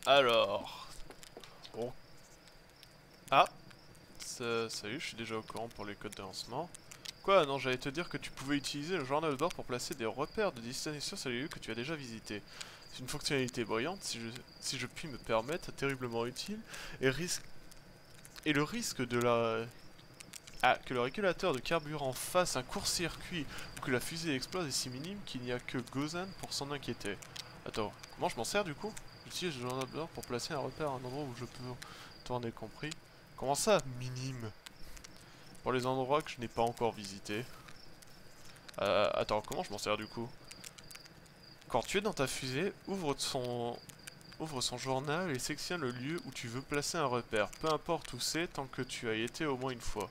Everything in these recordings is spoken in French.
Alors... Bon. Ah. Salut, je suis déjà au courant pour les codes de lancement. Quoi? Non, j'allais te dire que tu pouvais utiliser le journal de bord pour placer des repères de destination sur les lieux que tu as déjà visités. C'est une fonctionnalité brillante, si je puis me permettre, terriblement utile, et le risque de la... Ah, que le régulateur de carburant fasse un court-circuit ou que la fusée explose est si minime qu'il n'y a que Gozan pour s'en inquiéter. Attends, comment je m'en sers du coup? J'utilise le journal de bord pour placer un repère à un endroit où je peux tourner compris. Comment ça, minime? Pour les endroits que je n'ai pas encore visités. Attends, comment je m'en sers du coup? Quand tu es dans ta fusée, ouvre son journal et sélectionne le lieu où tu veux placer un repère. Peu importe où c'est, tant que tu as y été au moins une fois.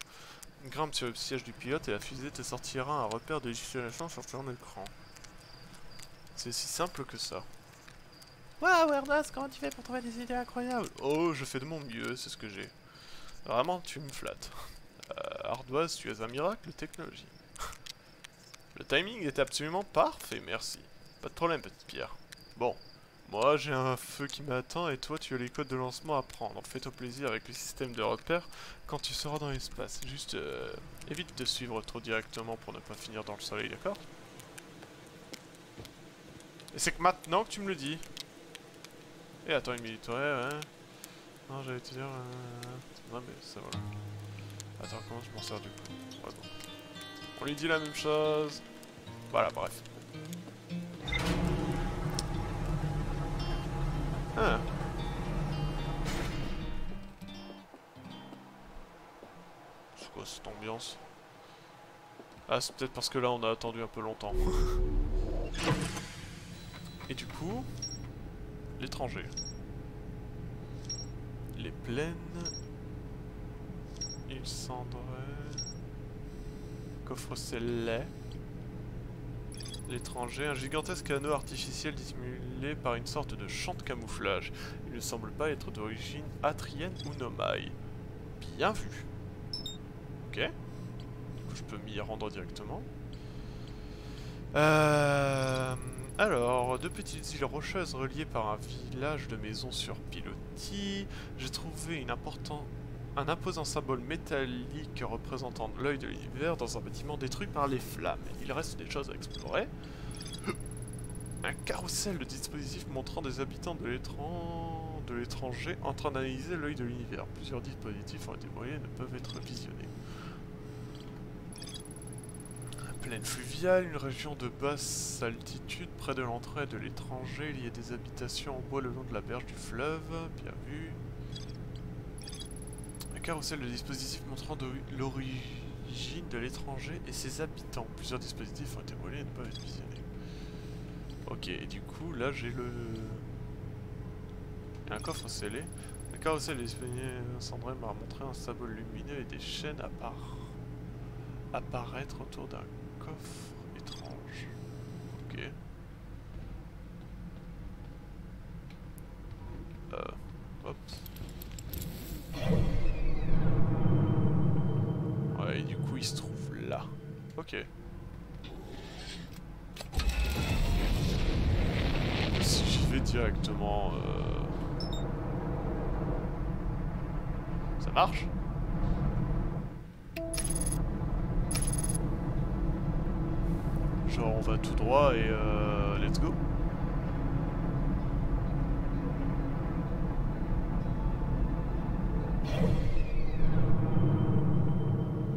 Grimpe sur le siège du pilote et la fusée te sortira un repère de destination sur ton écran. C'est si simple que ça. Waouh, Erdas, comment tu fais pour trouver des idées incroyables? Oh, je fais de mon mieux, c'est ce que j'ai. Vraiment, tu me flattes. Ardoise, tu es un miracle de technologie. Le timing était absolument parfait, merci. Pas de problème, petite pierre. Bon, moi j'ai un feu qui m'attend et toi tu as les codes de lancement à prendre. Fais-toi plaisir avec le système de repère quand tu seras dans l'espace. Juste évite de suivre trop directement pour ne pas finir dans le soleil, d'accord? Et c'est que maintenant que tu me le dis. Et attends une minute, ouais. Non, j'allais te dire... Non mais ça va. Attends, comment je m'en sers du coup? Ouais, bon. On lui dit la même chose. Voilà, bref. Ah. C'est quoi cette ambiance? Ah, c'est peut-être parce que là on a attendu un peu longtemps. Et du coup, l'étranger. Les plaines. Il cendrait. Coffre scellé. L'étranger, un gigantesque anneau artificiel dissimulé par une sorte de champ de camouflage. Il ne semble pas être d'origine atrienne ou nomai. Bien vu. Ok. Du coup, je peux m'y rendre directement. Alors, deux petites îles rocheuses reliées par un village de maisons sur pilotis. J'ai trouvé un imposant symbole métallique représentant l'œil de l'univers dans un bâtiment détruit par les flammes. Il reste des choses à explorer. Un carrousel de dispositifs montrant des habitants de l'étranger en train d'analyser l'œil de l'univers. Plusieurs dispositifs ont été broyés et ne peuvent être visionnés. Plaine fluviale, une région de basse altitude près de l'entrée de l'étranger. Il y a des habitations en bois le long de la berge du fleuve. Bien vu. Un carrousel de dispositifs montrant l'origine de l'étranger et ses habitants. Plusieurs dispositifs ont été brûlés et ne peuvent être visionnés. Ok, et du coup, là j'ai le... Il y a un coffre scellé. Un carrousel cendré m'a montré un symbole lumineux et des chaînes apparaître autour d'un coffre étrange. Ok. Hop. Ouais, et du coup, il se trouve là. Ok. Si j'y vais directement... Ça marche? Genre on va tout droit et let's go.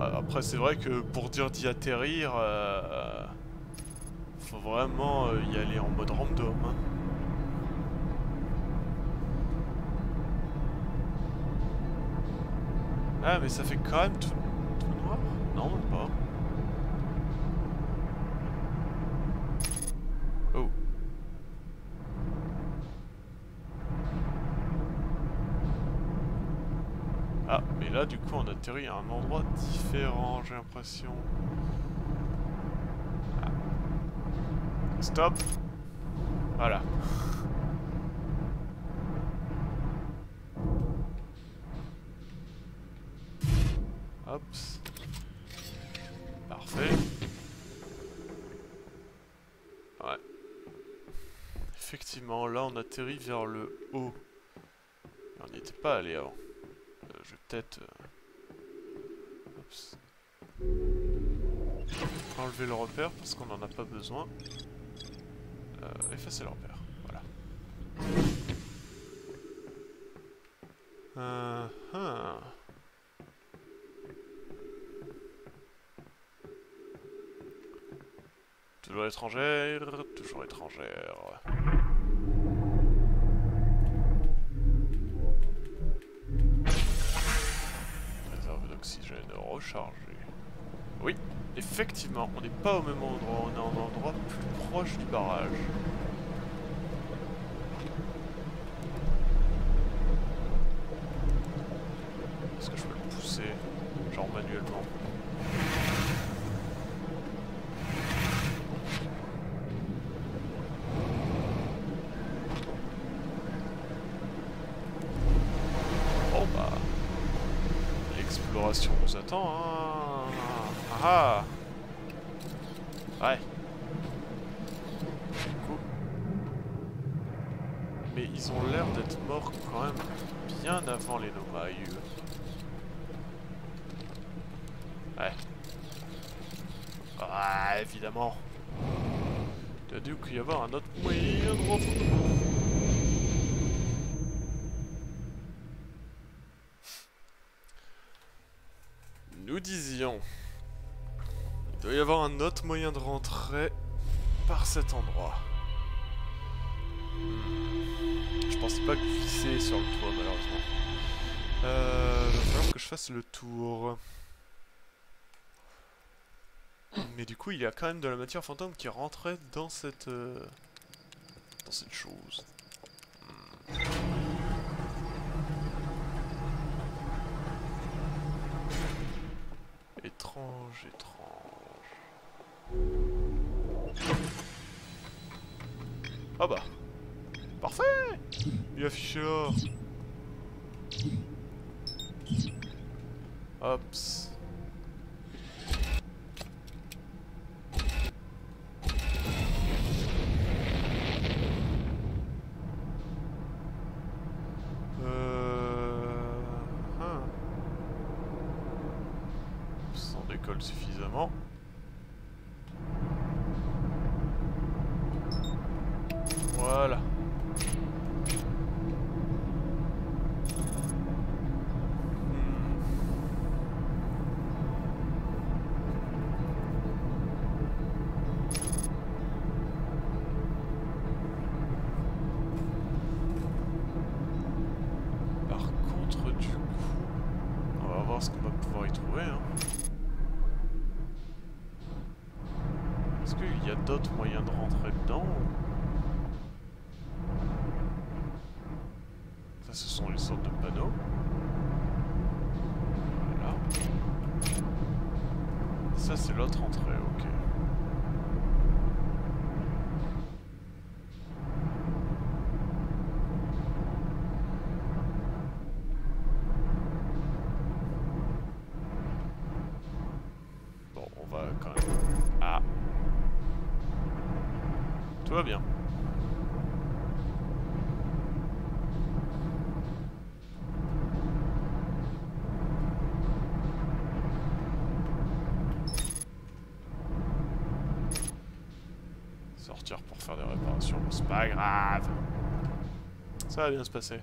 Après c'est vrai que pour dire d'y atterrir, faut vraiment y aller en mode random. Hein. Ah mais ça fait quand même tout noir? Non même pas. Oh. Ah, mais là du coup on atterrit à un endroit différent, j'ai l'impression. Ah. Stop. Voilà. Hop. Parfait. Ouais. effectivement, là on atterrit vers le haut. Et on n'y était pas allé avant. Je vais peut-être... enlever le repère parce qu'on n'en a pas besoin. Effacer le repère. Voilà. Toujours étrangère, toujours étrangère. Réserve d'oxygène rechargée. Oui, effectivement, on n'est pas au même endroit, on est en endroit plus proche du barrage. Est-ce que je peux le pousser, genre manuellement? Bon bah, l'exploration nous attend, hein. Ah ah. Ouais. Du coup. Mais ils ont l'air d'être morts quand même bien avant les Nomai. Ouais. Ah, évidemment. Il a dû y avoir un autre moyen de rentrer. Nous disions. Il doit y avoir un autre moyen de rentrer par cet endroit. Je pensais pas glisser sur le toit malheureusement. Va falloir que je fasse le tour. Mais du coup il y a quand même de la matière fantôme qui rentrait dans cette chose. Étrange, étrange. Ah bah. Parfait. Il est affiché là. Hops. Ça en décolle suffisamment. Voilà. Par contre, du coup, on va voir ce qu'on va pouvoir y trouver. Hein. Est-ce qu'il y a d'autres moyens de rentrer dedans? Ça, ce sont les sortes de panneaux. Voilà. Ça, c'est l'autre entrée, ok. Bon, on va quand même... Ah. Tout va bien. Sortir pour faire des réparations, c'est pas grave. Ça va bien se passer.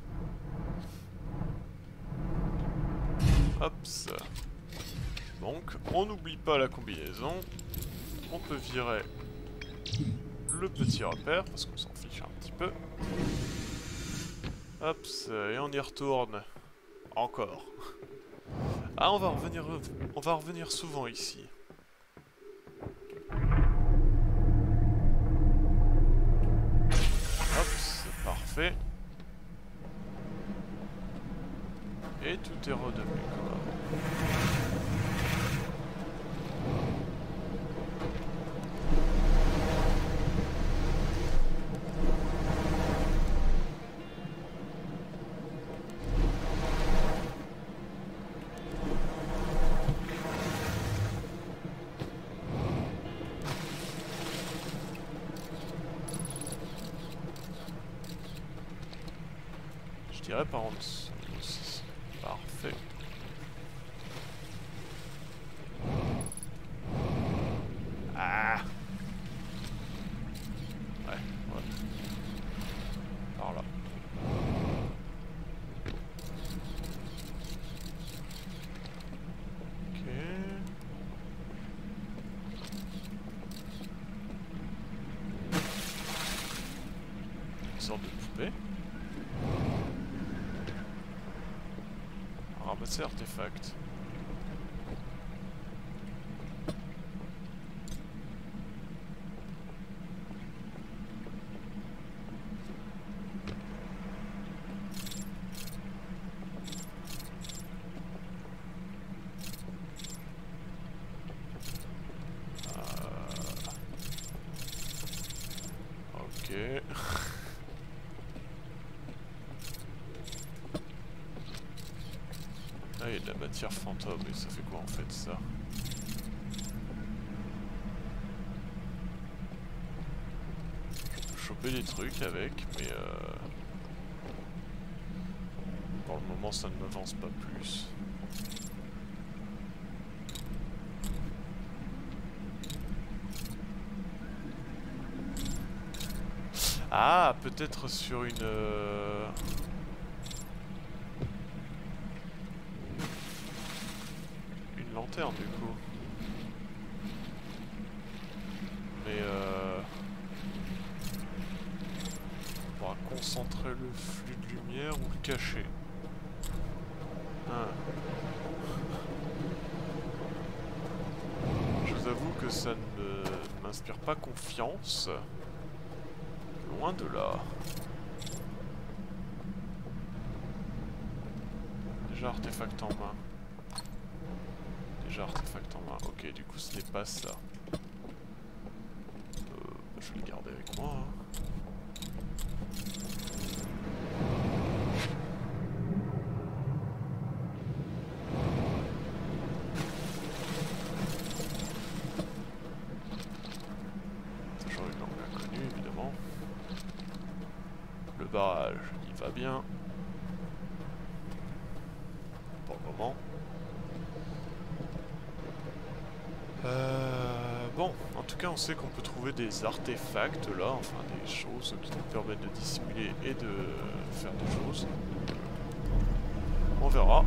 Hops. Donc, on n'oublie pas la combinaison. On peut virer le petit repère, parce qu'on s'en fiche un petit peu. Hops, et on y retourne. Encore. Ah, on va revenir souvent ici. Hops, parfait. Et tout est redevenu comme avant. irait par en dessous aussi. Parfait. Ah! Ouais, ouais. Par là. Ok. Une sorte de poupée. Ramasser artefact. Ok. Ah, il y a de la matière fantôme, et ça fait quoi en fait ça? Je peux choper des trucs avec, mais pour le moment ça ne m'avance pas plus. Ah, peut-être sur une lanterne du coup. Mais on pourra concentrer le flux de lumière ou le cacher. Ah. Je vous avoue que ça ne m'inspire pas confiance. Loin de là. Déjà artefact en main. Déjà artefact en main. Ok, du coup ce n'est pas ça. Je vais le garder avec moi. Hein. Toujours une langue inconnue évidemment. Le barrage, il va bien. Pour le moment. Bon, en tout cas on sait qu'on peut trouver des artefacts là, enfin des choses qui nous permettent de dissimuler et de faire des choses. On verra.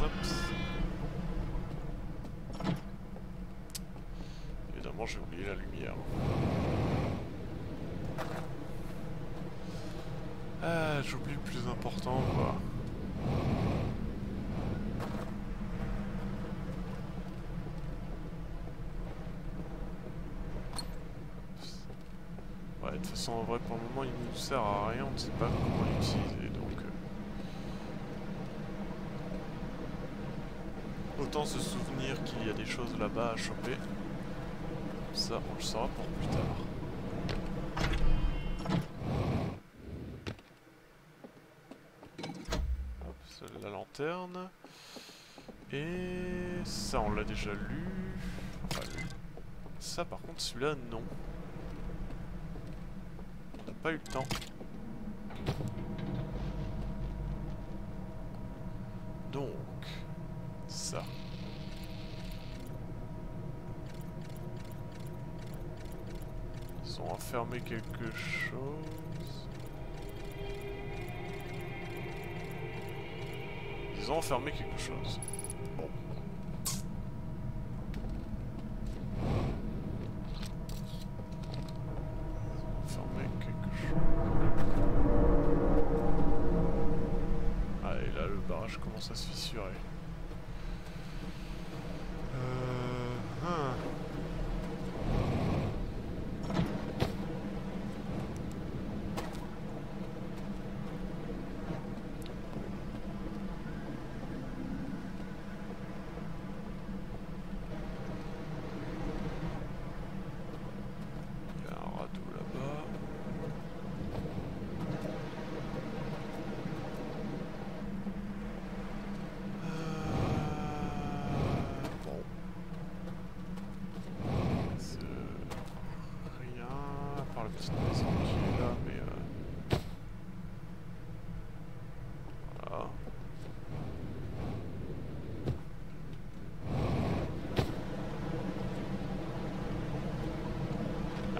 Oups. Évidemment j'ai oublié la lumière. Ah, j'oublie le plus important quoi. Ouais, de toute façon, en vrai, pour le moment, il nous sert à rien, on ne sait pas comment l'utiliser, donc... Autant se souvenir qu'il y a des choses là-bas à choper. Ça, on le saura pour plus tard. Hop, c'est la lanterne. Et... ça, on l'a déjà lu. Enfin, lu. Ça, par contre, celui-là, non. On n'a pas eu le temps. Donc, ça. Ils ont enfermé quelque chose. Ils ont enfermé quelque chose. Bon. Enfermé quelque chose. Ah, et là, le barrage commence à se fissurer.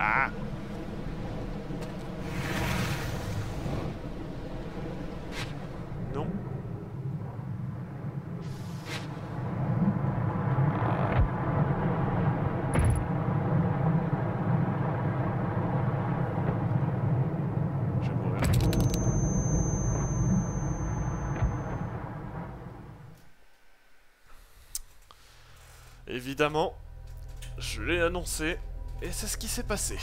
Ah! Non. Je vais mourir. Évidemment, je l'ai annoncé, et c'est ce qui s'est passé.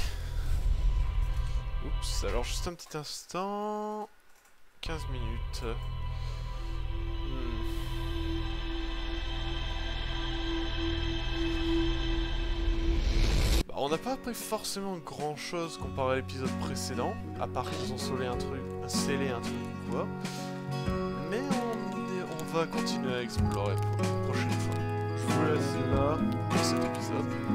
Oups, alors juste un petit instant... 15 minutes... Bah, on n'a pas appris forcément grand chose comparé à l'épisode précédent, à part qu'ils ont scellé un truc ou quoi. Mais on va continuer à explorer pour une prochaine fois. Je vous laisse là pour cet épisode.